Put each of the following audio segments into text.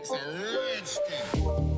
It's a rich thing.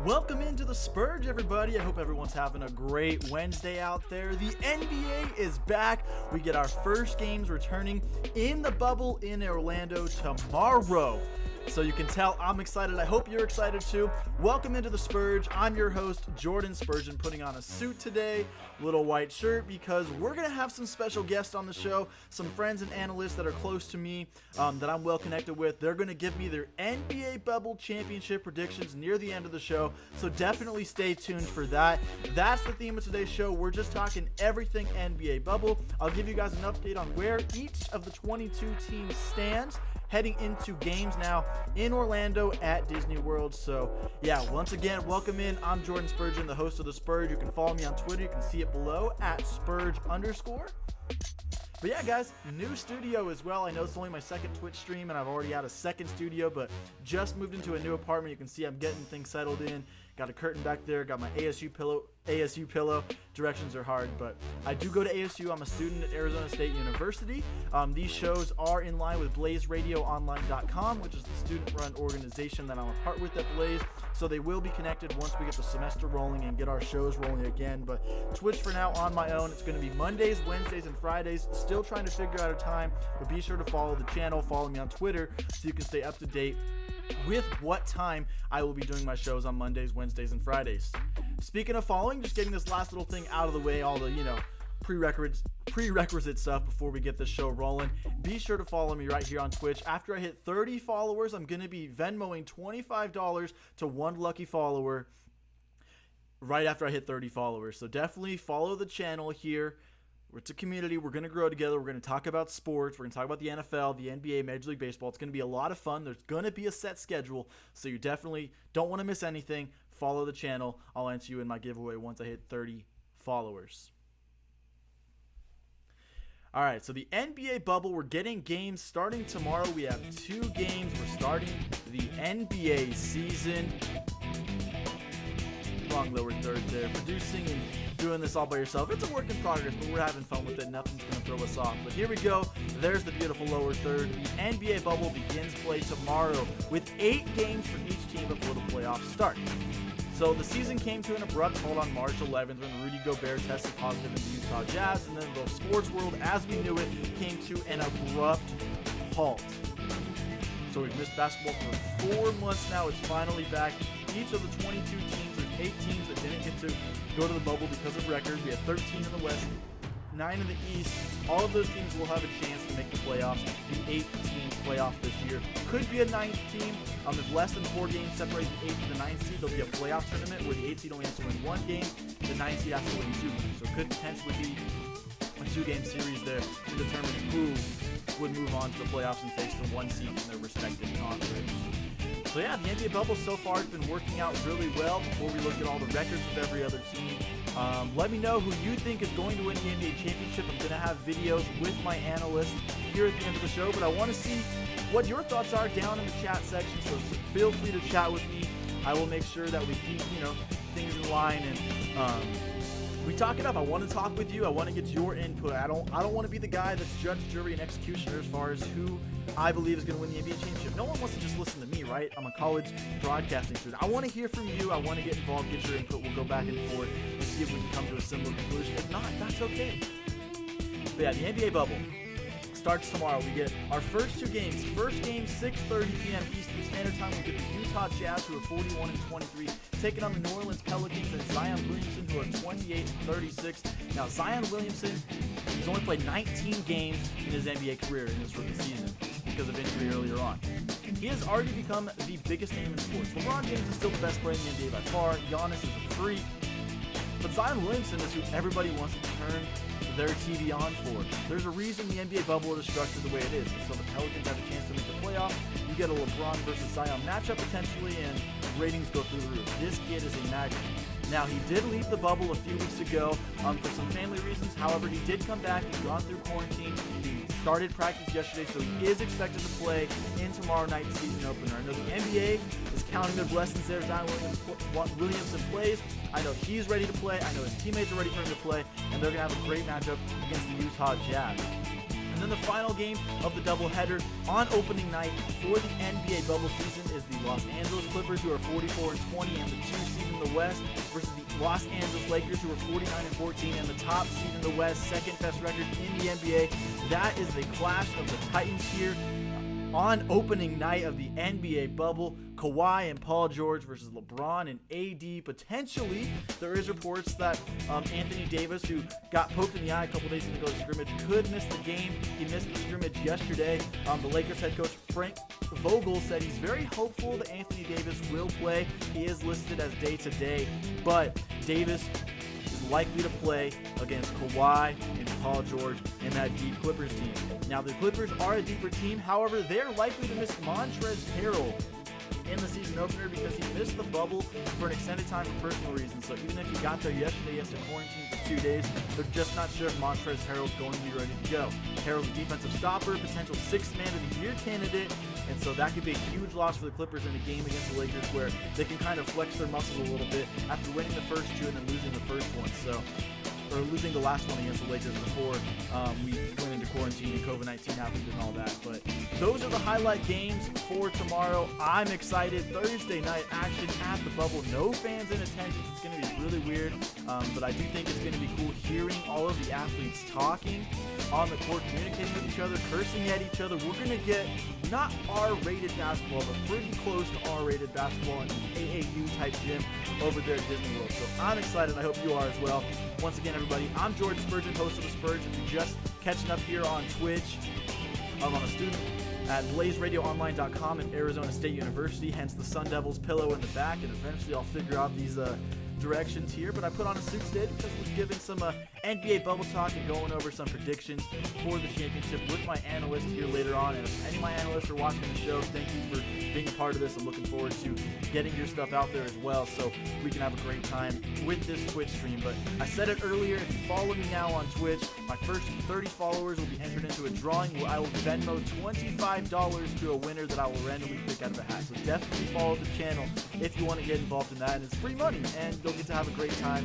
Welcome into the Spurge, everybody. I hope everyone's having a great Wednesday out there. The NBA is back. We get our first games returning in the bubble in Orlando tomorrow. So you can tell I'm excited. I hope you're excited too. Welcome into the Spurge. I'm your host, Jordan Spurgeon, putting on a suit today, little white shirt, because we're going to have some special guests on the show, some friends and analysts that are close to me, that I'm well connected with. They're going to give me their NBA bubble championship predictions near the end of the show, so definitely stay tuned for that. That's the theme of today's show. We're just talking everything NBA bubble. I'll give you guys an update on where each of the 22 teams stands heading into games now in Orlando at Disney World. So yeah, once again, welcome in. I'm Jordan Spurgeon, the host of the Spurge. You can follow me on Twitter. You can see it below at Spurge_. But yeah, guys, new studio as well. I know it's only my second Twitch stream, and I've already had a second studio, but just moved into a new apartment. You can see I'm getting things settled in. Got a curtain back there. Got my ASU pillow. Directions are hard, but I do go to ASU. I'm a student at Arizona State University. These shows are in line with BlazeRadioOnline.com, which is the student-run organization that I'm a part with at Blaze. So they will be connected once we get the semester rolling and get our shows rolling again. But Twitch for now on my own. It's going to be Mondays, Wednesdays, and Fridays. Still trying to figure out a time, but be sure to follow the channel. Follow me on Twitter so you can stay up to date with what time I will be doing my shows on Mondays, Wednesdays, and Fridays. Speaking of following, just getting this last little thing out of the way, all the, prerequisite stuff before we get this show rolling. Be sure to follow me right here on Twitch. After I hit 30 followers, I'm going to be Venmoing $25 to one lucky follower right after I hit 30 followers. So definitely follow the channel here. It's a community. We're going to grow together. We're going to talk about sports. We're going to talk about the NFL, the NBA, Major League Baseball. It's going to be a lot of fun. There's going to be a set schedule, so you definitely don't want to miss anything. Follow the channel. I'll answer you in my giveaway once I hit 30 followers. All right, so the NBA bubble, we're getting games starting tomorrow. We have 2 games. We're starting the NBA season. Wrong lower third there. Producing and doing this all by yourself. It's a work in progress, but we're having fun with it. Nothing's going to throw us off. But here we go. There's the beautiful lower third. The NBA bubble begins play tomorrow with 8 games for each team before the playoffs start. So the season came to an abrupt halt on March 11th when Rudy Gobert tested positive in the Utah Jazz, and then the sports world as we knew it came to an abrupt halt. So we've missed basketball for 4 months now. It's finally back. Each of the 22 teams, there's 8 teams that didn't get to go to the bubble because of record. We have 13 in the West, 9 in the East. All of those teams will have a chance to make the playoffs. The 8th playoff this year could be a 9th team. If less than 4 games separate the 8th and the 9th seed, there'll be a playoff tournament where the 8th seed only has to win 1 game. The 9th seed has to win 2 games. So it could potentially be a 2-game series there to determine who would move on to the playoffs and face the 1 seed in their respective conference. So yeah, the NBA bubble so far has been working out really well. Before we look at all the records of every other team, let me know who you think is going to win the NBA championship. I'm going to have videos with my analysts here at the end of the show, but I want to see what your thoughts are down in the chat section, so feel free to chat with me. I will make sure that we keep, things in line and we talk it up. I want to talk with you. I want to get your input. I don't want to be the guy that's judge, jury, and executioner as far as who I believe is going to win the NBA championship. No one wants to just listen to me, right? I'm a college broadcasting student. I want to hear from you. I want to get involved, get your input. We'll go back and forth and see if we can come to a similar conclusion. If not, that's okay. But yeah, the NBA bubble starts tomorrow. We get our first 2 games. First game, 6:30 p.m. Eastern Standard Time. We get the Utah Jazz, who are 41-23, taking on the New Orleans Pelicans and Zion Williamson, who are 28-36. Now, Zion Williamson has only played 19 games in his NBA career in his rookie season because of injury earlier on. He has already become the biggest name in sports. LeBron James is still the best player in the NBA by far. Giannis is a freak. But Zion Williamson is who everybody wants to turn their TV on for. There's a reason the NBA bubble is structured the way it is. So the Pelicans have a chance to make the playoff. You get a LeBron versus Zion matchup potentially, and ratings go through the roof. This kid is a magnet. Now, he did leave the bubble a few weeks ago for some family reasons. However, he did come back. He's gone through quarantine. He started practice yesterday, so he is expected to play in tomorrow night's season opener. I know the NBA is counting their blessings there. Zion Williamson plays. I know he's ready to play. I know his teammates are ready for him to play, and they're going to have a great matchup against the Utah Jazz. And then the final game of the doubleheader on opening night for the NBA bubble season is the Los Angeles Clippers, who are 44-20 and the 2 seed in the West, versus the Los Angeles Lakers, who are 49-14 and the top seed in the West, second best record in the NBA. That is the clash of the Titans here on opening night of the NBA bubble. Kawhi and Paul George versus LeBron and AD. Potentially, there is reports that Anthony Davis, who got poked in the eye a couple days ago in the scrimmage, could miss the game. He missed the scrimmage yesterday. The Lakers head coach Frank Vogel said he's very hopeful that Anthony Davis will play. He is listed as day-to-day, but Davis is likely to play against Kawhi and Paul George and that deep Clippers team. Now, the Clippers are a deeper team. However, they're likely to miss Montrezl Harrell in the season opener because he missed the bubble for an extended time for personal reasons. So even if he got there yesterday, he has to quarantine for 2 days. They're just not sure if Montrezl Harrell's going to be ready to go. Harrell's a defensive stopper, potential 6th man of the year candidate, and so that could be a huge loss for the Clippers in a game against the Lakers where they can kind of flex their muscles a little bit after winning the first 2 and then losing the first one. Or losing the last one against the Lakers before we went into quarantine and COVID-19 happened and all that. But those are the highlight games for tomorrow. I'm excited. Thursday night action at the bubble. No fans in attendance. It's going to be really weird, but I do think it's going to be cool hearing all of the athletes talking on the court, communicating with each other, cursing at each other. We're going to get not R-rated basketball, but pretty close to R-rated basketball in an AAU-type gym over there at Disney World. So I'm excited. I hope you are as well. Once again, everybody, I'm George Spurgeon, host of The Spurge. If you're just catching up here on Twitch, I'm a student at blazeradioonline.com at Arizona State University, hence the Sun Devils pillow in the back, and eventually I'll figure out these directions here, but I put on a suit today because we're giving some NBA bubble talk and going over some predictions for the championship with my analyst here later on. And if any of my analysts are watching the show, thank you for being a part of this. I'm looking forward to getting your stuff out there as well so we can have a great time with this Twitch stream. But I said it earlier, if you follow me now on Twitch, my first 30 followers will be entered into a drawing where I will Venmo $25 to a winner that I will randomly pick out of a hat. So definitely follow the channel if you want to get involved in that. And it's free money, and you'll get to have a great time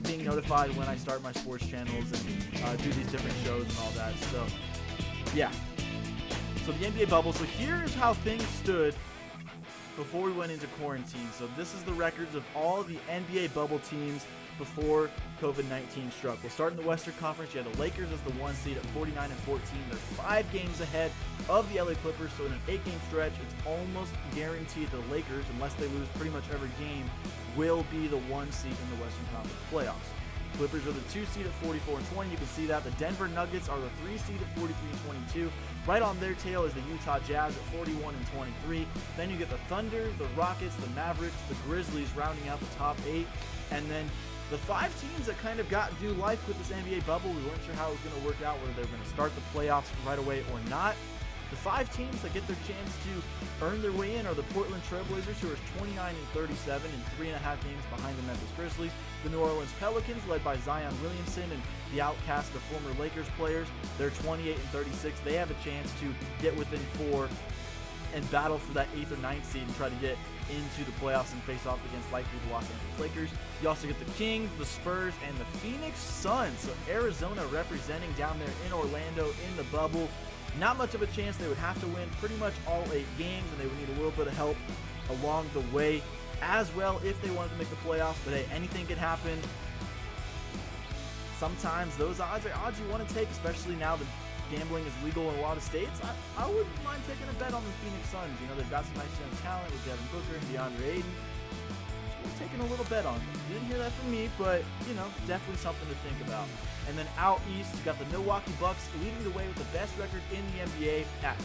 being notified when I start my sports channels and do these different shows and all that. So yeah, so the NBA bubble. So here's how things stood before we went into quarantine. So this is the records of all the NBA bubble teams before COVID-19 struck. We'll start in the Western Conference. You had the Lakers as the 1 seed at 49-14. They're 5 games ahead of the LA Clippers. So in an 8-game stretch, it's almost guaranteed the Lakers, unless they lose pretty much every game, will be the 1 seed in the Western Conference playoffs. Clippers are the 2 seed at 44-20. You can see that. The Denver Nuggets are the 3 seed at 43-22. Right on their tail is the Utah Jazz at 41-23. Then you get the Thunder, the Rockets, the Mavericks, the Grizzlies rounding out the top 8. And then the 5 teams that kind of got do life with this NBA bubble. We weren't sure how it was going to work out, whether they were going to start the playoffs right away or not. The 5 teams that get their chance to earn their way in are the Portland Trailblazers, who are 29-37 and 3.5 games behind the Memphis Grizzlies. The New Orleans Pelicans, led by Zion Williamson and the outcast of former Lakers players, they're 28-36. They have a chance to get within 4 and battle for that 8th or 9th seed and try to get into the playoffs and face off against likely the Los Angeles Lakers. You also get the Kings, the Spurs, and the Phoenix Suns. So Arizona representing down there in Orlando in the bubble. Not much of a chance. They would have to win pretty much all 8 games, and they would need a little bit of help along the way as well if they wanted to make the playoffs. But hey, anything could happen. Sometimes those odds are odds you want to take, especially now that gambling is legal in a lot of states. I wouldn't mind taking a bet on the Phoenix Suns. You know, they've got some nice young talent with Devin Booker and DeAndre Ayton. We'll taking a little bet on them. You didn't hear that from me, but, definitely something to think about. And then out east, you got the Milwaukee Bucks leading the way with the best record in the NBA at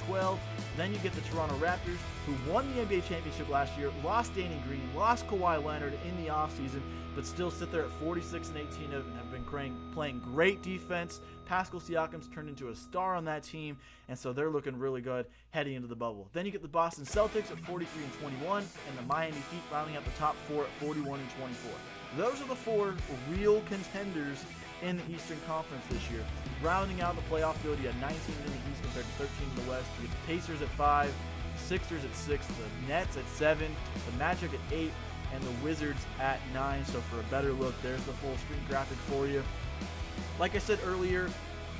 53-12. Then you get the Toronto Raptors, who won the NBA championship last year, lost Danny Green, lost Kawhi Leonard in the offseason, but still sit there at 46-18 and have been playing great defense. Pascal Siakam's turned into a star on that team, and so they're looking really good heading into the bubble. Then you get the Boston Celtics at 43-21, and the Miami Heat rounding out the top four at 41-24. Those are the four real contenders in the Eastern Conference this year. Rounding out the playoff field, you had 19 in the East compared to 13 in the West. You get the Pacers at 5, the Sixers at 6, the Nets at 7, the Magic at 8, and the Wizards at 9. So for a better look, there's the full screen graphic for you. Like I said earlier,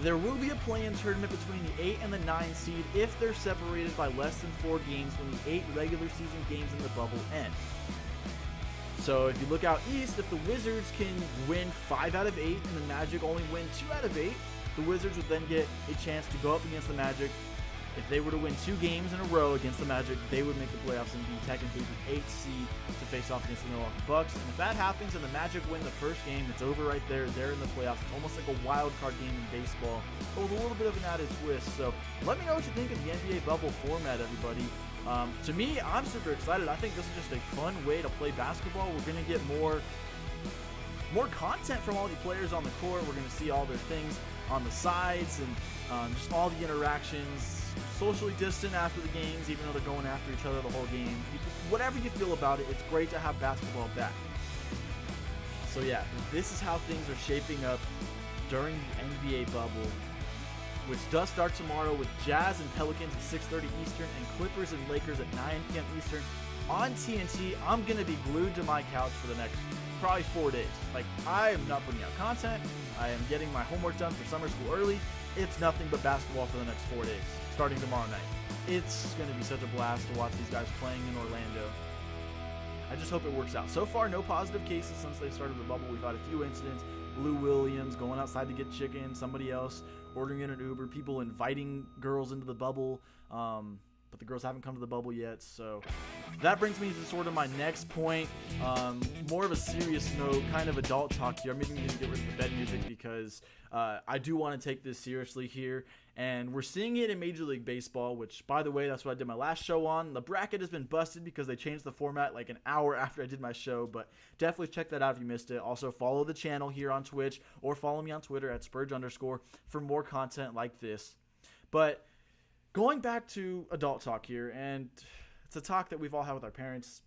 there will be a play-in tournament between the 8 and the 9 seed if they're separated by less than 4 games when the 8 regular season games in the bubble end. So if you look out east, if the Wizards can win 5 out of 8 and the Magic only win 2 out of 8, the Wizards would then get a chance to go up against the Magic. If they were to win 2 games in a row against the Magic, they would make the playoffs and be technically the 8th seed to face off against the Milwaukee Bucks. And if that happens and the Magic win the first game, it's over right there. They're in the playoffs. It's almost like a wild card game in baseball, but with a little bit of an added twist. So let me know what you think of the NBA bubble format, everybody. To me, I'm super excited. I think this is just a fun way to play basketball. We're going to get more content from all the players on the court. We're going to see all their things on the sides and just all the interactions, socially distant after the games, even though they're going after each other the whole game. Whatever you feel about it, it's great to have basketball back. So yeah, this is how things are shaping up during the NBA bubble, which does start tomorrow with Jazz and Pelicans at 6:30 Eastern and Clippers and Lakers at 9 p.m. Eastern on TNT. I'm going to be glued to my couch for the next probably 4 days. Like, I am not putting out content. I am getting my homework done for summer school early. It's nothing but basketball for the next 4 days, starting tomorrow night. It's going to be such a blast to watch these guys playing in Orlando. I just hope it works out. So far, no positive cases since they started the bubble. We've had a few incidents. Lou Williams going outside to get chicken, somebody else ordering in an Uber, people inviting girls into the bubble, but the girls haven't come to the bubble yet. So that brings me to sort of my next point, more of a serious note, kind of adult talk here. I'm even going to get rid of the bed music because I do want to take this seriously here. And we're seeing it in Major League Baseball, which, by the way, that's what I did my last show on. The bracket has been busted because they changed the format like an hour after I did my show, but definitely check that out if you missed it. Also, follow the channel here on Twitch or follow me on Twitter at Spurge_ for more content like this. But going back to adult talk here, and it's a talk that we've all had with our parents.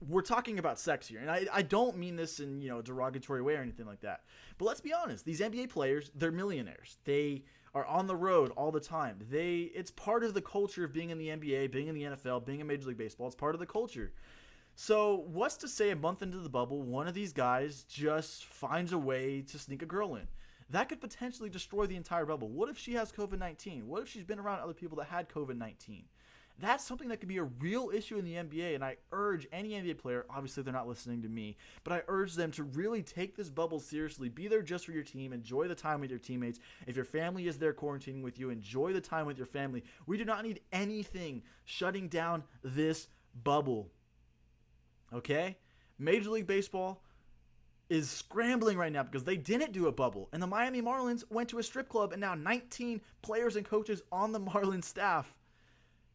We're talking about sex here, and I don't mean this in a derogatory way or anything like that. But let's be honest, these NBA players, they're millionaires. They are on the road all the time. It's part of the culture of being in the NBA, being in the NFL, being in Major League Baseball. It's part of the culture. So what's to say a month into the bubble, one of these guys just finds a way to sneak a girl in? That could potentially destroy the entire bubble. What if she has COVID-19? What if she's been around other people that had COVID-19? That's something that could be a real issue in the NBA, and I urge any NBA player, obviously they're not listening to me, but I urge them to really take this bubble seriously. Be there just for your team. Enjoy the time with your teammates. If your family is there quarantining with you, enjoy the time with your family. We do not need anything shutting down this bubble. Okay? Major League Baseball is scrambling right now because they didn't do a bubble, and the Miami Marlins went to a strip club, and now 19 players and coaches on the Marlins staff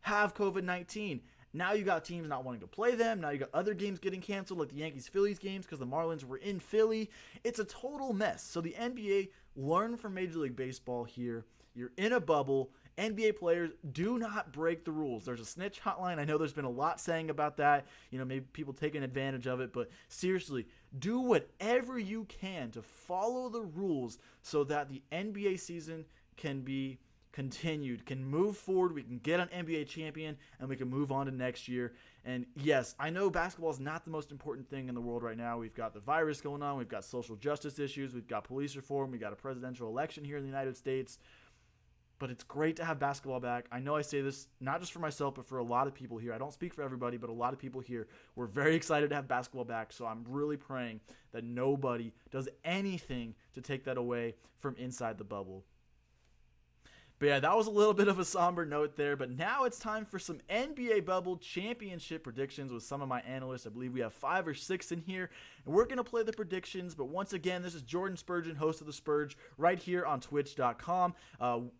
have COVID-19. Now you got teams not wanting to play them. Now you got other games getting canceled, like the Yankees-Phillies games because the Marlins were in Philly. It's a total mess. So the NBA, learn from Major League Baseball here. You're in a bubble. NBA players, do not break the rules. There's a snitch hotline. I know there's been a lot saying about that. Maybe people taking advantage of it. But seriously, do whatever you can to follow the rules so that the NBA season can be continued, can move forward. We can get an NBA champion and we can move on to next year. And yes, I know basketball is not the most important thing in the world right now. We've got the virus going on. We've got social justice issues. We've got police reform. We've got a presidential election here in the United States. But it's great to have basketball back. I know I say this not just for myself, but for a lot of people here. I don't speak for everybody, but a lot of people here. We're very excited to have basketball back. So I'm really praying that nobody does anything to take that away from inside the bubble. But yeah, that was a little bit of a somber note there. But now it's time for some NBA Bubble Championship predictions with some of my analysts. I believe we have 5 or 6 in here. And we're going to play the predictions. But once again, this is Jordan Spurgeon, host of The Spurge, right here on Twitch.com,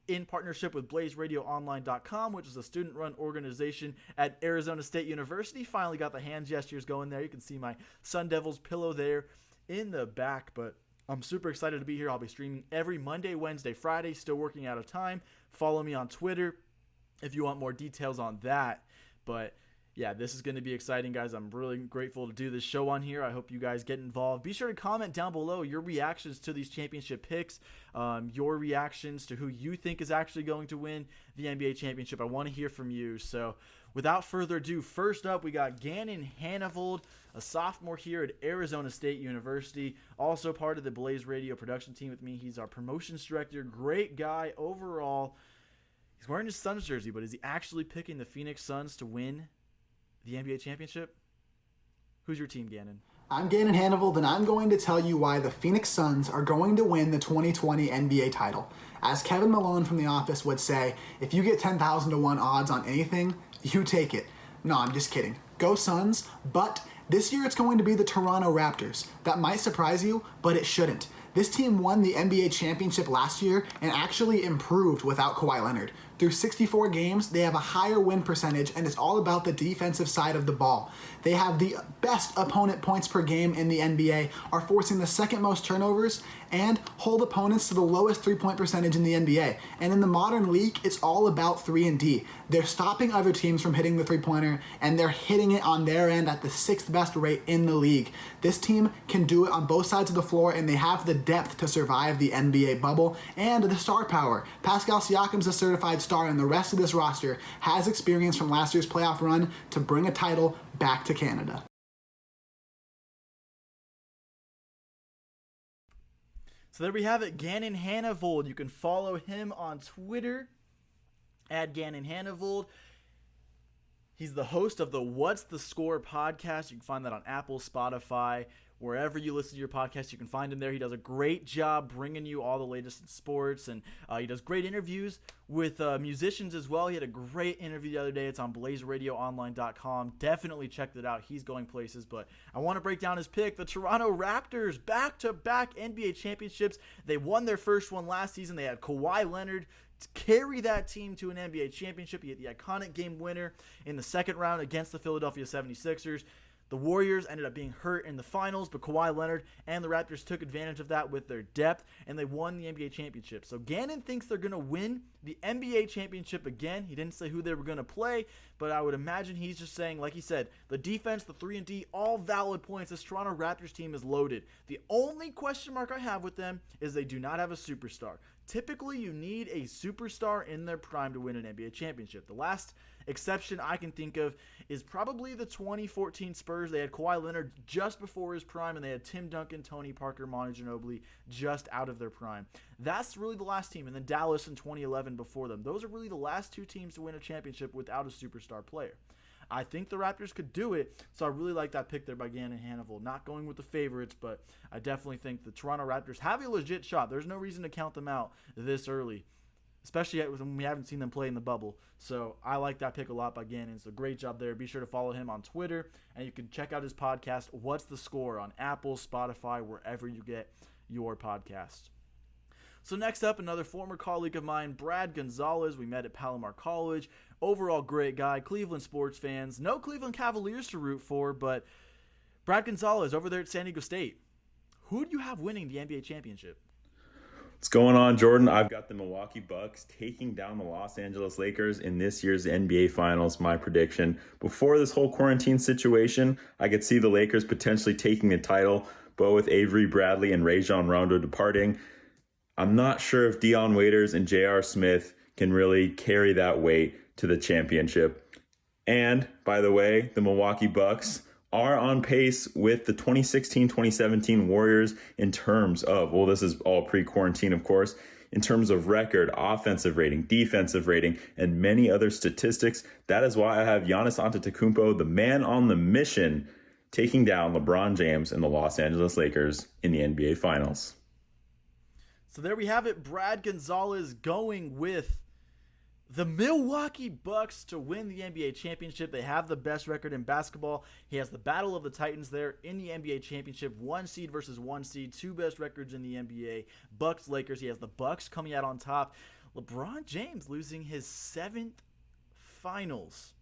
in partnership with BlazeRadioOnline.com, which is a student-run organization at Arizona State University. Finally got the hand gestures going there. You can see my Sun Devils pillow there in the back. But I'm super excited to be here. I'll be streaming every Monday, Wednesday, Friday, still working out of time. Follow me on Twitter if you want more details on that. But yeah, this is going to be exciting, guys. I'm really grateful to do this show on here. I hope you guys get involved. Be sure to comment down below your reactions to these championship picks, your reactions to who you think is actually going to win the NBA championship. I want to hear from you. So without further ado, first up, we got Gannon Hannevold, a sophomore here at Arizona State University, also part of the Blaze Radio production team with me. He's our promotions director. Great guy overall. He's wearing his Suns jersey, but is he actually picking the Phoenix Suns to win the NBA championship? Who's your team, Gannon? I'm Gannon Hannevold, and I'm going to tell you why the Phoenix Suns are going to win the 2020 NBA title. As Kevin Malone from The Office would say, if you get 10,000 to 1 odds on anything, you take it. No, I'm just kidding. Go Suns, but this year it's going to be the Toronto Raptors. That might surprise you, but it shouldn't. This team won the NBA championship last year and actually improved without Kawhi Leonard. Through 64 games, they have a higher win percentage, and it's all about the defensive side of the ball. They have the best opponent points per game in the NBA, are forcing the second most turnovers, and hold opponents to the lowest three-point percentage in the NBA. And in the modern league, it's all about 3-and-D. They're stopping other teams from hitting the three-pointer, and they're hitting it on their end at the 6th best rate in the league. This team can do it on both sides of the floor, and they have the depth to survive the NBA bubble and the star power. Pascal Siakam's a certified star, and the rest of this roster has experience from last year's playoff run to bring a title back to Canada. So there we have it, Gannon Hannevold. You can follow him on Twitter at Gannon Hannevold. He's the host of the What's the Score podcast. You can find that on Apple, Spotify, wherever you listen to your podcast. You can find him there. He does a great job bringing you all the latest in sports, and he does great interviews with musicians as well. He had a great interview the other day. It's on BlazeRadioOnline.com. Definitely check it out. He's going places, but I want to break down his pick. The Toronto Raptors, back-to-back NBA championships. They won their first one last season. They had Kawhi Leonard to carry that team to an NBA championship. He had the iconic game winner in the second round against the Philadelphia 76ers. The Warriors ended up being hurt in the finals, but Kawhi Leonard and the Raptors took advantage of that with their depth, and they won the NBA championship. So Gannon thinks they're going to win the NBA championship again. He didn't say who they were going to play, but I would imagine he's just saying, like he said, the defense, the 3-and-D, all valid points. This Toronto Raptors team is loaded. The only question mark I have with them is they do not have a superstar. Typically, you need a superstar in their prime to win an NBA championship. The last exception I can think of is probably the 2014 Spurs. They had Kawhi Leonard just before his prime, and they had Tim Duncan, Tony Parker, Manu Ginobili just out of their prime. That's really the last team, and then Dallas in 2011 before them. Those are really the last two teams to win a championship without a superstar player. I think the Raptors could do it, so I really like that pick there by Gannon Hannevold. Not going with the favorites, but I definitely think the Toronto Raptors have a legit shot. There's no reason to count them out this early, especially when we haven't seen them play in the bubble. So I like that pick a lot by Gannon. So great job there. Be sure to follow him on Twitter, and you can check out his podcast, What's the Score, on Apple, Spotify, wherever you get your podcasts. So next up, another former colleague of mine, Brad Gonzalez. We met at Palomar College. Overall great guy, Cleveland sports fans. No Cleveland Cavaliers to root for, but Brad Gonzalez over there at San Diego State. Who do you have winning the NBA championship? What's going on, Jordan? I've got the Milwaukee Bucks taking down the Los Angeles Lakers in this year's NBA Finals, my prediction. Before this whole quarantine situation, I could see the Lakers potentially taking the title, but with Avery Bradley and Rajon Rondo departing, I'm not sure if Dion Waiters and J.R. Smith can really carry that weight to the championship. And, by the way, the Milwaukee Bucks are on pace with the 2016-2017 Warriors in terms of, well, this is all pre-quarantine, of course, in terms of record, offensive rating, defensive rating, and many other statistics. That is why I have Giannis Antetokounmpo, the man on the mission, taking down LeBron James and the Los Angeles Lakers in the NBA Finals. So there we have it. Brad Gonzalez going with the Milwaukee Bucks to win the NBA championship. They have the best record in basketball. He has the Battle of the Titans there in the NBA championship. 1 seed versus 1 seed. 2 best records in the NBA. Bucks, Lakers. He has the Bucks coming out on top. LeBron James losing his 7th finals.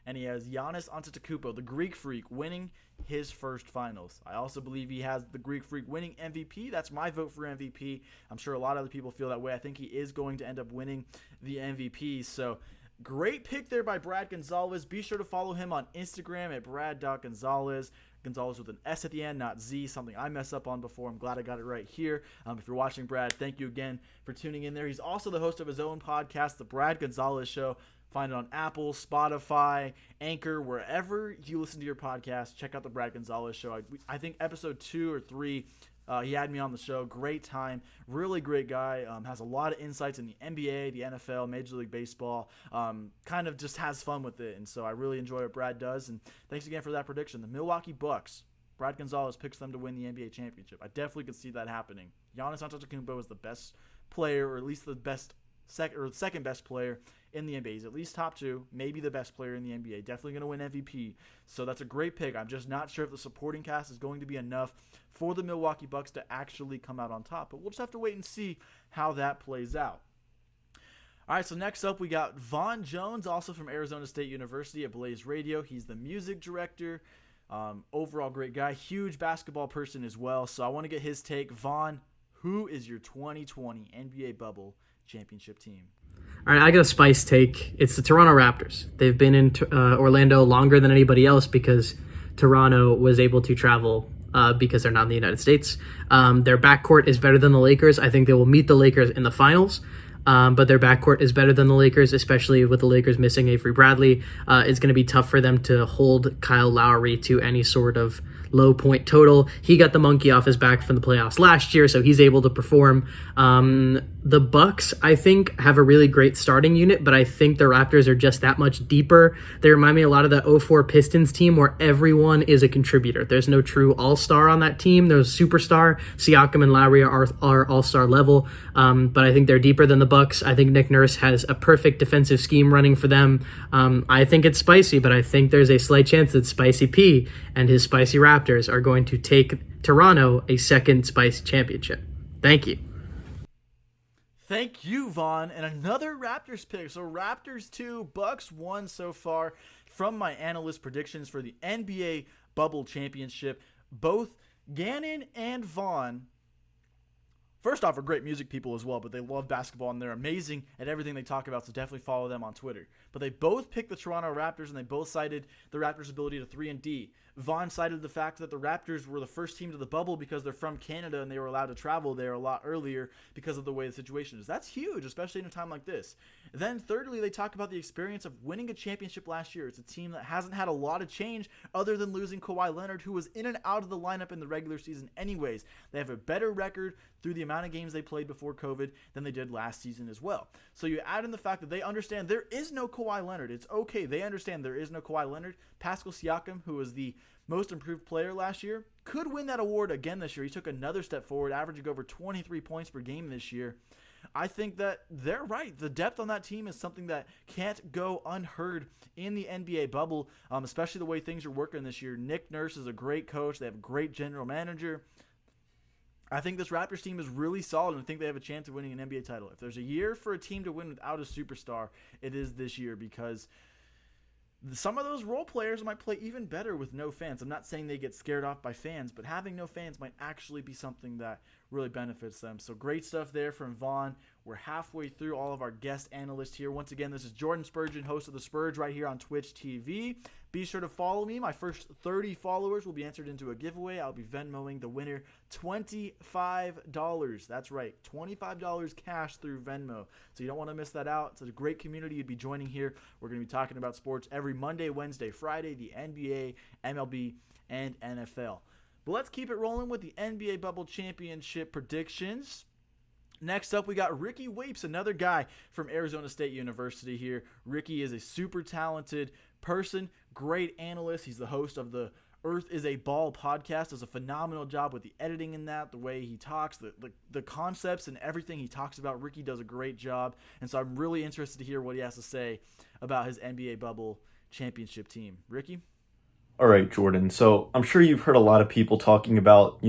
And he has Giannis Antetokounmpo, the Greek Freak, winning his first finals. I also believe he has the Greek Freak winning MVP. That's my vote for MVP. I'm sure a lot of other people feel that way. I think he is going to end up winning the MVP. So great pick there by Brad Gonzalez. Be sure to follow him on Instagram at brad.gonzalez. Gonzalez with an S at the end, not Z, something I messed up on before. I'm glad I got it right here. If you're watching Brad, thank you again for tuning in there. He's also the host of his own podcast, The Brad Gonzalez Show. Find it on Apple, Spotify, Anchor, wherever you listen to your podcast. Check out the Brad Gonzalez Show. I think episode 2 or 3, he had me on the show. Great time. Really great guy. Has a lot of insights in the NBA, the NFL, Major League Baseball. Kind of just has fun with it. And so I really enjoy what Brad does. And thanks again for that prediction. The Milwaukee Bucks. Brad Gonzalez picks them to win the NBA championship. I definitely could see that happening. Giannis Antetokounmpo is the best player, or at least the best second best player in the NBA. He's at least top 2, maybe the best player in the NBA. Definitely going to win MVP. So that's a great pick. I'm just not sure if the supporting cast is going to be enough for the Milwaukee Bucks to actually come out on top. But we'll just have to wait and see how that plays out. All right, so next up we got Vaughn Jones, also from Arizona State University at Blaze Radio. He's the music director. Overall great guy. Huge basketball person as well. So I want to get his take. Vaughn, who is your 2020 NBA bubble championship team? All right, I got a spice take. It's the Toronto Raptors. They've been in Orlando longer than anybody else because Toronto was able to travel because they're not in the United States. Their backcourt is better than the Lakers. I think they will meet the Lakers in the finals. But their backcourt is better than the Lakers, especially with the Lakers missing Avery Bradley. It's going to be tough for them to hold Kyle Lowry to any sort of low point total. He got the monkey off his back from the playoffs last year, so he's able to perform. The Bucks, I think, have a really great starting unit, but I think the Raptors are just that much deeper. They remind me a lot of the 04 Pistons team where everyone is a contributor. There's no true all-star on that team. There's superstar. Siakam and Lowry are all-star level, but I think they're deeper than the Bucks. I think Nick Nurse has a perfect defensive scheme running for them. I think it's spicy, but I think there's a slight chance that Spicy P and his spicy Raptors are going to take Toronto a second Spice championship. Thank you. Thank you, Vaughn. And another Raptors pick. So Raptors 2, Bucks 1 so far from my analyst predictions for the NBA Bubble Championship. Both Gannon and Vaughn, first off, are great music people as well, but they love basketball and they're amazing at everything they talk about, so definitely follow them on Twitter. But they both picked the Toronto Raptors, and they both cited the Raptors' ability to 3-and-D. Vaughn cited the fact that the Raptors were the first team to the bubble because they're from Canada and they were allowed to travel there a lot earlier because of the way the situation is. That's huge, especially in a time like this. Then thirdly, they talk about the experience of winning a championship last year. It's a team that hasn't had a lot of change other than losing Kawhi Leonard, who was in and out of the lineup in the regular season anyways. They have a better record through the amount of games they played before COVID than they did last season as well. So you add in the fact that they understand there is no Kawhi Leonard. It's okay. They understand there is no Kawhi Leonard. Pascal Siakam, who was the most improved player last year, could win that award again this year. He took another step forward, averaging over 23 points per game this year. I think that they're right. The depth on that team is something that can't go unheard in the NBA bubble, especially the way things are working this year. Nick Nurse is a great coach. They have a great general manager. I think this Raptors team is really solid, and I think they have a chance of winning an NBA title. If there's a year for a team to win without a superstar, it is this year, because some of those role players might play even better with no fans. I'm not saying they get scared off by fans, but having no fans might actually be something that really benefits them. So great stuff there from Vaughn. We're halfway through all of our guest analysts here. Once again, this is Jordan Spurgeon, host of The Spurge, right here on Twitch TV. Be sure to follow me. My first 30 followers will be entered into a giveaway. I'll be Venmoing the winner $25. That's right, $25 cash through Venmo. So you don't want to miss that out. It's a great community you'd be joining here. We're going to be talking about sports every Monday, Wednesday, Friday, the NBA, MLB, and NFL. But let's keep it rolling with the NBA Bubble Championship predictions. Next up, we got Ricky Weeps, another guy from Arizona State University here. Ricky is a super talented person, great analyst. He's the host of the Earth is a Ball podcast does a phenomenal job with the editing in that, the way he talks, the concepts and everything he talks about. Ricky does a great job, and so I'm really interested to hear what he has to say about his NBA bubble championship team. Ricky? All right, Jordan. So I'm sure you've heard a lot of people talking about,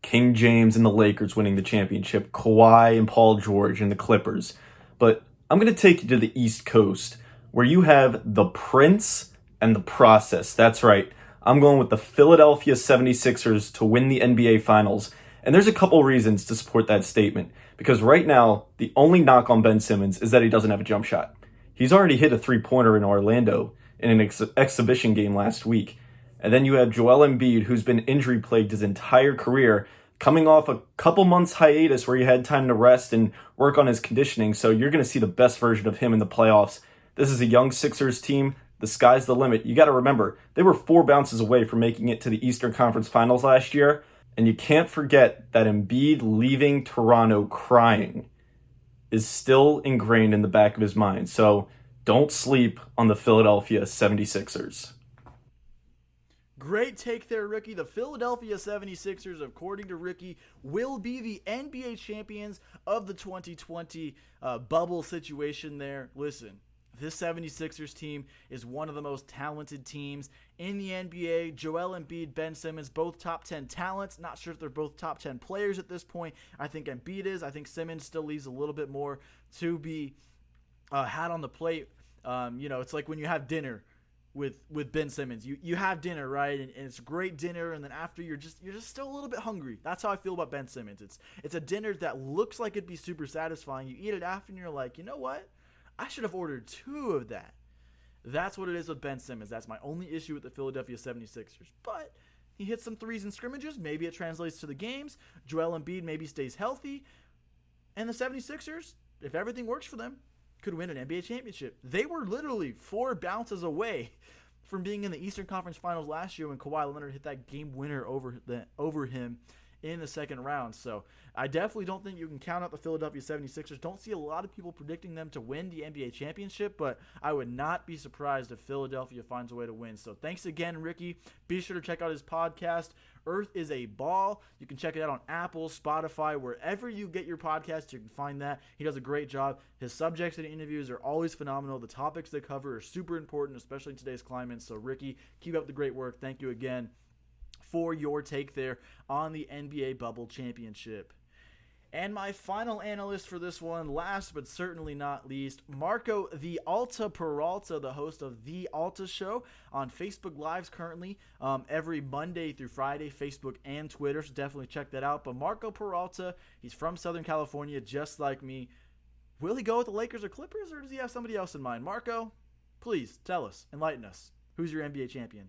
King James and the Lakers winning the championship, Kawhi and Paul George and the Clippers. But I'm going to take you to the East Coast, where you have the Prince and the process. That's right. I'm going with the Philadelphia 76ers to win the NBA Finals. And there's a couple reasons to support that statement. Because right now, the only knock on Ben Simmons is that he doesn't have a jump shot. He's already hit a three-pointer in Orlando in an exhibition game last week. And then you have Joel Embiid, who's been injury-plagued his entire career, coming off a couple months hiatus where he had time to rest and work on his conditioning. So you're going to see the best version of him in the playoffs. This is a young Sixers team. The sky's the limit. You got to remember, they were 4 bounces away from making it to the Eastern Conference Finals last year. And you can't forget that Embiid leaving Toronto crying is still ingrained in the back of his mind. So don't sleep on the Philadelphia 76ers. Great take there, Ricky. The Philadelphia 76ers, according to Ricky, will be the NBA champions of the 2020 bubble situation there. Listen, this 76ers team is one of the most talented teams in the NBA. Joel Embiid, Ben Simmons, both top 10 talents. Not sure if they're both top 10 players at this point. I think Embiid is. I think Simmons still leaves a little bit more to be had on the plate. It's like when you have dinner with Ben Simmons. You have dinner, right? And it's a great dinner, and then after you're just still a little bit hungry. That's how I feel about Ben Simmons. It's a dinner that looks like it'd be super satisfying. You eat it after and you're like, you know what? I should have ordered 2 of that. That's what it is with Ben Simmons. That's my only issue with the Philadelphia 76ers. But he hits some threes in scrimmages. Maybe it translates to the games. Joel Embiid maybe stays healthy. And the 76ers, if everything works for them, could win an NBA championship. They were literally 4 bounces away from being in the Eastern Conference Finals last year when Kawhi Leonard hit that game winner over him in the second round. So I definitely don't think you can count out the Philadelphia 76ers. Don't see a lot of people predicting them to win the NBA championship, but I would not be surprised if Philadelphia finds a way to win. So thanks again, Ricky. Be sure to check out his podcast, Earth is a Ball. You can check it out on Apple, Spotify, wherever you get your podcasts, you can find that. He does a great job. His subjects and interviews are always phenomenal. The topics they cover are super important, especially in today's climate. So Ricky, keep up the great work. Thank you again for your take there on the NBA Bubble Championship. And my final analyst for this one, last but certainly not least, Marco the Alta Peralta, the host of The Alta Show on Facebook Lives currently every Monday through Friday, Facebook and Twitter, so definitely check that out. But Marco Peralta, he's from Southern California, just like me. Will he go with the Lakers or Clippers, or does he have somebody else in mind? Marco, please tell us, enlighten us. Who's your NBA champion?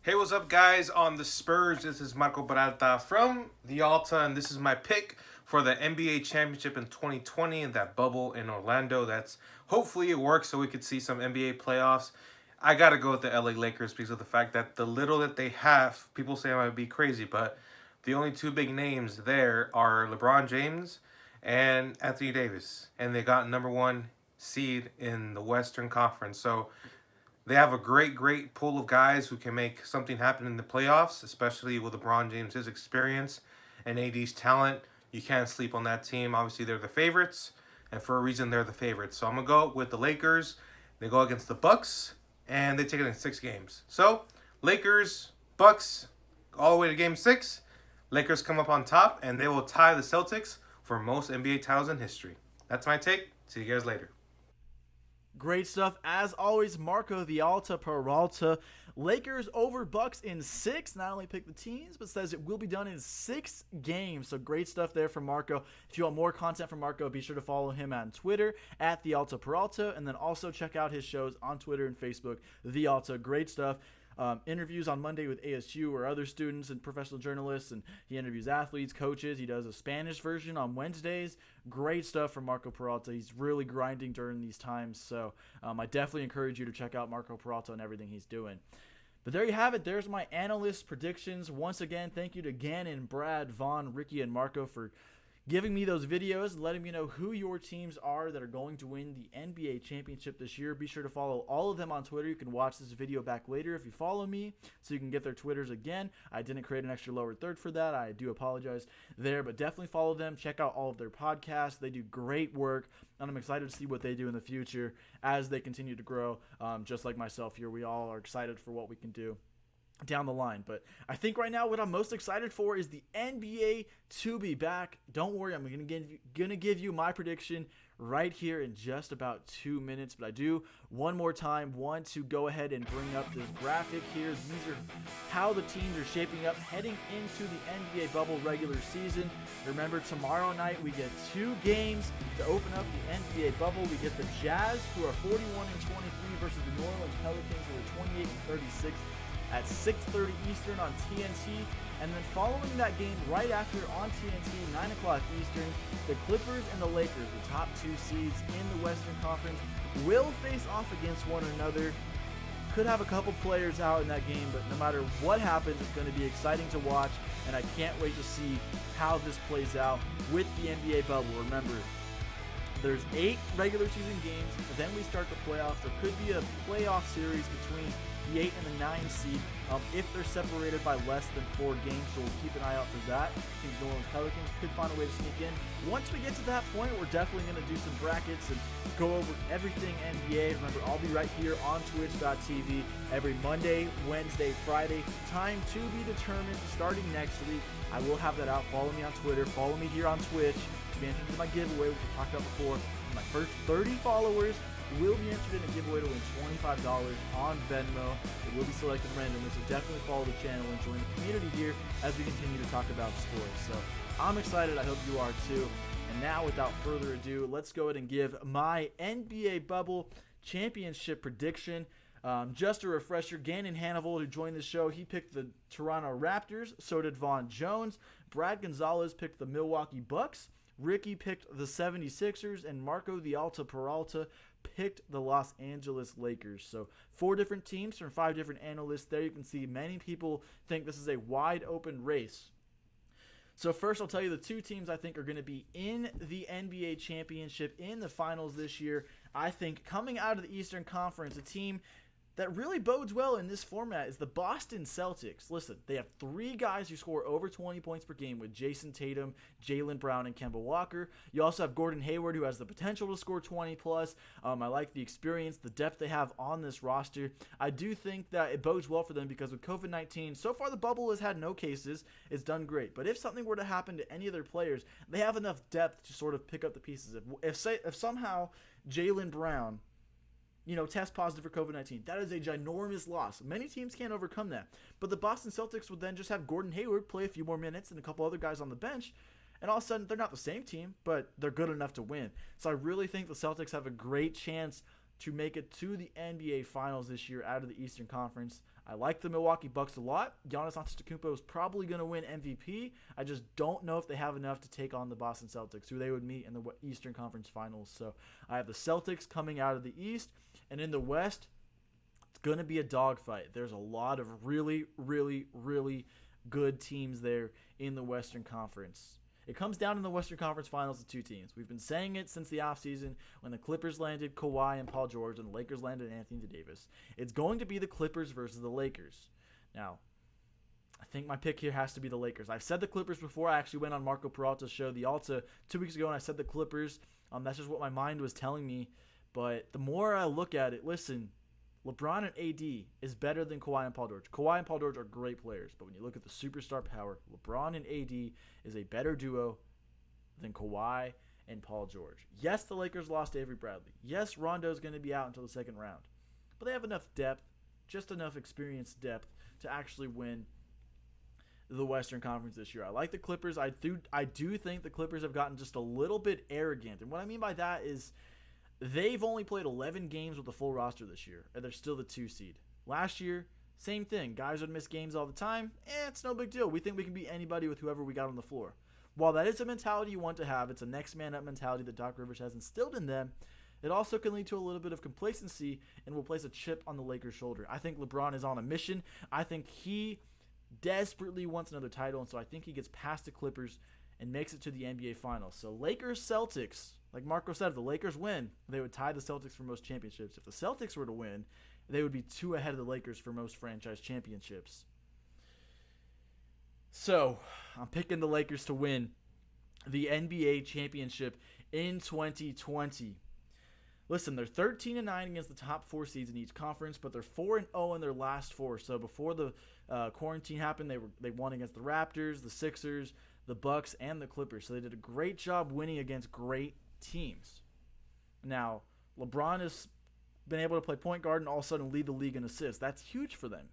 Hey, what's up, guys? On the Spurs, this is Marco Peralta from The Alta, and this is my pick for the NBA championship in 2020 and that bubble in Orlando. That's hopefully it works so we could see some NBA playoffs. I got to go with the LA Lakers because of the fact that the little that they have, people say I might be crazy, but the only 2 big names there are LeBron James and Anthony Davis, and they got number 1 seed in the Western Conference. So they have a great pool of guys who can make something happen in the playoffs, especially with LeBron James' experience and AD's talent. You can't sleep on that team. Obviously, they're the favorites, and for a reason, they're the favorites. So I'm going to go with the Lakers. They go against the Bucks, and they take it in 6 games. So Lakers, Bucks, all the way to game 6. Lakers come up on top, and they will tie the Celtics for most NBA titles in history. That's my take. See you guys later. Great stuff. As always, Marco the Alta Peralta. Lakers over Bucks in 6. Not only pick the teams, but says it will be done in 6 games. So great stuff there from Marco. If you want more content from Marco, be sure to follow him on Twitter at the Alta Peralta, and then also check out his shows on Twitter and Facebook, The Alta. Great stuff. Interviews on Monday with ASU or other students and professional journalists, and he interviews athletes, coaches. He does a Spanish version on Wednesdays. Great stuff from Marco Peralta. He's really grinding during these times, so I definitely encourage you to check out Marco Peralta and everything he's doing. But there you have it. There's my analyst predictions. Once again, thank you to Gannon, Brad, Vaughn, Ricky, and Marco for giving me those videos and letting me know who your teams are that are going to win the NBA championship this year. Be sure to follow all of them on Twitter. You can watch this video back later if you follow me, so you can get their Twitters again. I didn't create an extra lower third for that. I do apologize there, but definitely follow them. Check out all of their podcasts. They do great work, and I'm excited to see what they do in the future as they continue to grow. Just like myself here, we all are excited for what we can do down the line. But I think right now what I'm most excited for is the NBA to be back. Don't worry, I'm gonna give you my prediction right here in just about 2 minutes. But I do one more time want to go ahead and bring up this graphic here. These are how the teams are shaping up heading into the NBA bubble regular season. Remember, tomorrow night we get 2 games to open up the NBA bubble. We get the Jazz, who are 41-23, versus the New Orleans Pelicans, who are 28-36. At 6:30 Eastern on TNT, and then following that game right after on TNT, 9 o'clock Eastern, the Clippers and the Lakers, the top 2 seeds in the Western Conference, will face off against one another. Could have a couple players out in that game, but no matter what happens, it's going to be exciting to watch, and I can't wait to see how this plays out with the NBA bubble. Remember, there's 8 regular season games, and then we start the playoffs. There could be a playoff series between the 8 and the 9 seed if they're separated by less than 4 games, so we'll keep an eye out for that. I think the New Orleans Pelicans could find a way to sneak in. Once we get to that point, we're definitely going to do some brackets and go over everything NBA. Remember, I'll be right here on twitch.tv every Monday, Wednesday, Friday. Time to be determined starting next week. I will have that out. Follow me on Twitter. Follow me here on Twitch to be entered into my giveaway, which we talked about before. My first 30 followers will be entered in a giveaway to win $25 on Venmo. It will be selected randomly, so definitely follow the channel and join the community here as we continue to talk about sports. So I'm excited. I hope you are too. And now, without further ado, let's go ahead and give my NBA bubble championship prediction. Just a refresher, Gannon Hannibal, who joined the show, he picked the Toronto Raptors. So did Vaughn Jones. Brad Gonzalez picked the Milwaukee Bucks. Ricky picked the 76ers, and Marco the Alta Peralta picked the Los Angeles Lakers. So 4 different teams from 5 different analysts. There you can see many people think this is a wide open race. So first, I'll tell you the 2 teams I think are going to be in the NBA championship in the finals this year. I think coming out of the Eastern Conference, a team that really bodes well in this format is the Boston Celtics. Listen, they have 3 guys who score over 20 points per game with Jason Tatum, Jaylen Brown, and Kemba Walker. You also have Gordon Hayward, who has the potential to score 20 plus. I like the experience, the depth they have on this roster. I do think that it bodes well for them because with COVID-19, so far the bubble has had no cases. It's done great. But if something were to happen to any of their players, they have enough depth to sort of pick up the pieces. If somehow Jaylen Brown test positive for COVID-19. That is a ginormous loss. Many teams can't overcome that. But the Boston Celtics would then just have Gordon Hayward play a few more minutes and a couple other guys on the bench, and all of a sudden they're not the same team, but they're good enough to win. So I really think the Celtics have a great chance to make it to the NBA Finals this year out of the Eastern Conference. I like the Milwaukee Bucks a lot. Giannis Antetokounmpo is probably going to win MVP. I just don't know if they have enough to take on the Boston Celtics, who they would meet in the Eastern Conference Finals. So I have the Celtics coming out of the East, and in the West, it's going to be a dogfight. There's a lot of really, really, really good teams there in the Western Conference. It comes down in the Western Conference Finals to 2 teams. We've been saying it since the offseason when the Clippers landed Kawhi and Paul George and the Lakers landed Anthony Davis. It's going to be the Clippers versus the Lakers. Now, I think my pick here has to be the Lakers. I've said the Clippers before. I actually went on Marco Peralta's show, The Alta, 2 weeks ago, and I said the Clippers. That's just what my mind was telling me. But the more I look at it, listen, LeBron and AD is better than Kawhi and Paul George. Kawhi and Paul George are great players, but when you look at the superstar power, LeBron and AD is a better duo than Kawhi and Paul George. Yes, the Lakers lost Avery Bradley. Yes, Rondo's going to be out until the second round. But they have enough depth, just enough experience depth to actually win the Western Conference this year. I like the Clippers. I do think the Clippers have gotten just a little bit arrogant. And what I mean by that is they've only played 11 games with the full roster this year, and they're still the 2 seed. Last year, same thing. Guys would miss games all the time. It's no big deal. We think we can beat anybody with whoever we got on the floor. While that is a mentality you want to have, it's a next man up mentality that Doc Rivers has instilled in them. It also can lead to a little bit of complacency and will place a chip on the Lakers' shoulder. I think LeBron is on a mission. I think he desperately wants another title, and so I think he gets past the Clippers and makes it to the NBA Finals. So Lakers-Celtics, like Marco said, if the Lakers win, they would tie the Celtics for most championships. If the Celtics were to win, they would be 2 ahead of the Lakers for most franchise championships. So I'm picking the Lakers to win the NBA championship in 2020. Listen, they're 13-9 against the top 4 seeds in each conference, but they're 4-0 in their last 4. So before the quarantine happened, they won against the Raptors, the Sixers, the Bucks, and the Clippers. So they did a great job winning against great teams. Now, LeBron has been able to play point guard and all of a sudden lead the league in assists. That's huge for them.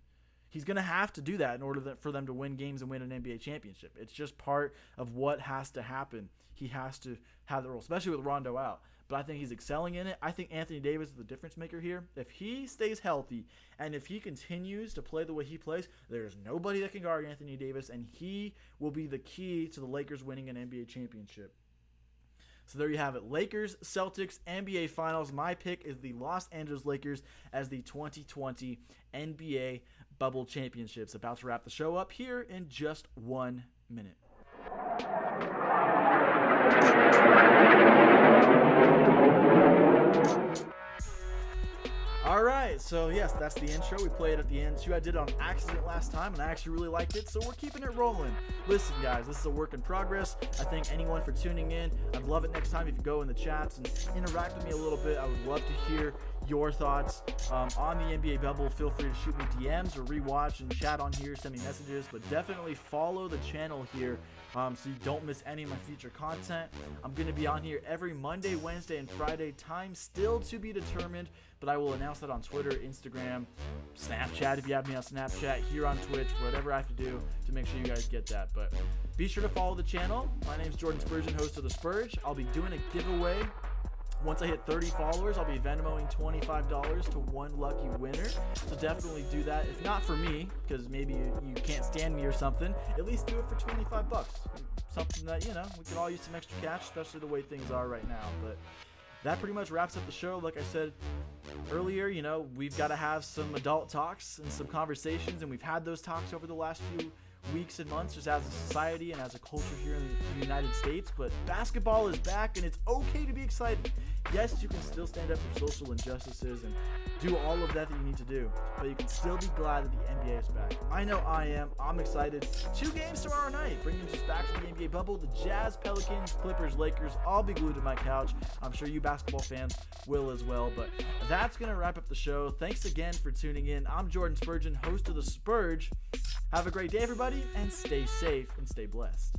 He's going to have to do that in order for them to win games and win an NBA championship. It's just part of what has to happen. He has to have the role, especially with Rondo out. But I think he's excelling in it. I think Anthony Davis is the difference maker here. If he stays healthy and if he continues to play the way he plays, there's nobody that can guard Anthony Davis, and he will be the key to the Lakers winning an NBA championship. So there you have it. Lakers, Celtics, NBA Finals. My pick is the Los Angeles Lakers as the 2020 NBA Bubble Championships. About to wrap the show up here in just 1 minute. All right, so yes, that's the intro. We played at the end too. I did it on accident last time, and I actually really liked it, so we're keeping it rolling. Listen, guys, this is a work in progress. I thank anyone for tuning in. I'd love it next time if you go in the chats and interact with me a little bit. I would love to hear your thoughts on the NBA bubble. Feel free to shoot me DMs or rewatch and chat on here, send me messages, but definitely follow the channel here so you don't miss any of my future content. I'm going to be on here every Monday, Wednesday, and Friday. Time still to be determined, but I will announce that on Twitter, Instagram, Snapchat if you have me on Snapchat, here on Twitch, whatever I have to do to make sure you guys get that. But be sure to follow the channel. My name's Jordan Spurgeon, host of The Spurge. I'll be doing a giveaway. Once I hit 30 followers, I'll be Venmoing $25 to one lucky winner. So definitely do that. If not for me, because maybe you can't stand me or something, at least do it for $25. Something that, we could all use some extra cash, especially the way things are right now. But that pretty much wraps up the show. Like I said earlier, we've got to have some adult talks and some conversations, and we've had those talks over the last few weeks and months just as a society and as a culture here in the United States. But basketball is back, and it's okay to be excited. Yes, you can still stand up for social injustices and do all of that you need to do, but you can still be glad that the NBA is back. I know I am. I'm excited. 2 games tomorrow night, bringing us back to the NBA bubble. The Jazz, Pelicans, Clippers, Lakers. I'll be glued to my couch. I'm sure you basketball fans will as well. But that's going to wrap up the show. Thanks again for tuning in. I'm Jordan Spurgeon, host of The Spurge. Have a great day, everybody, and stay safe and stay blessed.